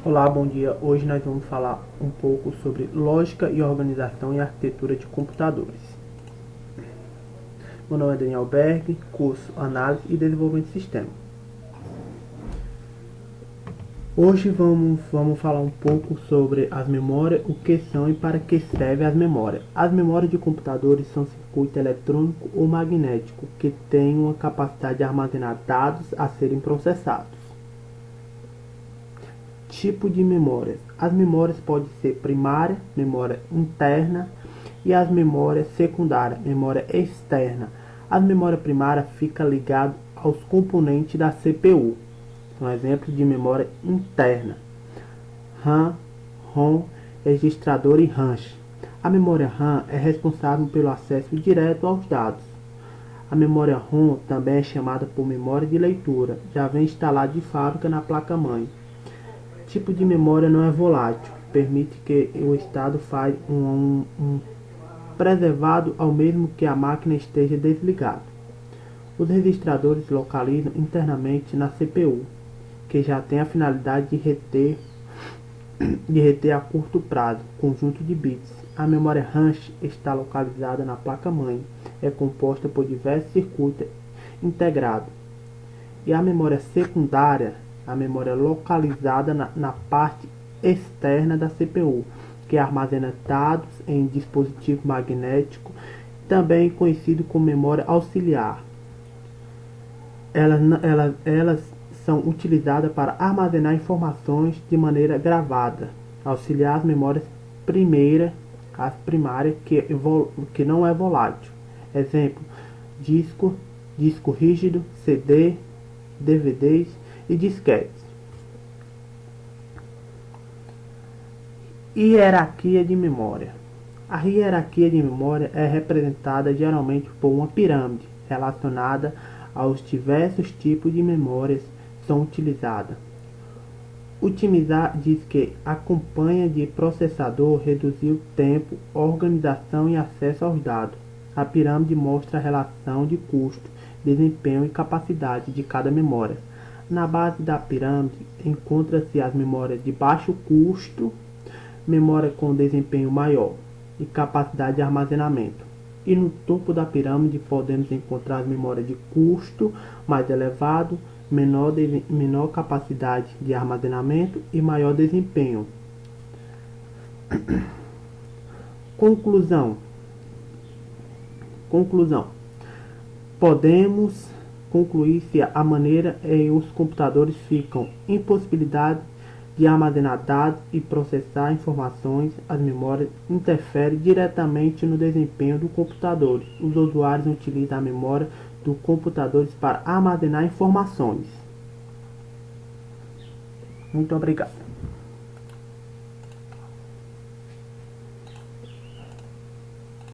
Olá, bom dia. Hoje nós vamos falar um pouco sobre lógica e organização e arquitetura de computadores. Meu nome é Daniel Berg, curso Análise e Desenvolvimento de Sistema. Hoje vamos falar um pouco sobre as memórias, o que são e para que servem as memórias. As memórias de computadores são circuito eletrônico ou magnético que têm uma capacidade de armazenar dados a serem processados. Tipo de memórias. As memórias podem ser primária, memória interna, e as memórias secundárias, memória externa. A memória primária fica ligada aos componentes da CPU. Um exemplo de memória interna: RAM, ROM, registrador e range. A memória RAM é responsável pelo acesso direto aos dados. A memória ROM também é chamada por memória de leitura, já vem instalada de fábrica na placa-mãe. Tipo de memória não é volátil, permite que o estado faça preservado ao mesmo que a máquina esteja desligada. Os registradores localizam internamente na CPU, que já tem a finalidade de reter a curto prazo conjunto de bits. A memória RAM está localizada na placa-mãe, é composta por diversos circuitos integrados. E a memória secundária, a memória localizada na parte externa da CPU, que armazena dados em dispositivo magnético, também conhecido como memória auxiliar. Elas são utilizadas para armazenar informações de maneira gravada, auxiliar as memórias as primárias que não é volátil. Exemplo: disco rígido, CD, DVDs e disquetes. Hierarquia de memória. A hierarquia de memória é representada geralmente por uma pirâmide relacionada aos diversos tipos de memórias são utilizadas. Otimizar diz que acompanha de processador reduzir o tempo, organização e acesso aos dados. A pirâmide mostra a relação de custo, desempenho e capacidade de cada memória. Na base da pirâmide encontra-se as memórias de baixo custo, memória com desempenho maior e capacidade de armazenamento. E no topo da pirâmide podemos encontrar as memórias de custo mais elevado, menor capacidade de armazenamento e maior desempenho. Conclusão. Podemos concluir se a maneira em os computadores ficam impossibilidade de armazenar dados e processar informações, as memórias interferem diretamente no desempenho do computador. Os usuários utilizam a memória dos computadores para armazenar informações. Muito obrigado.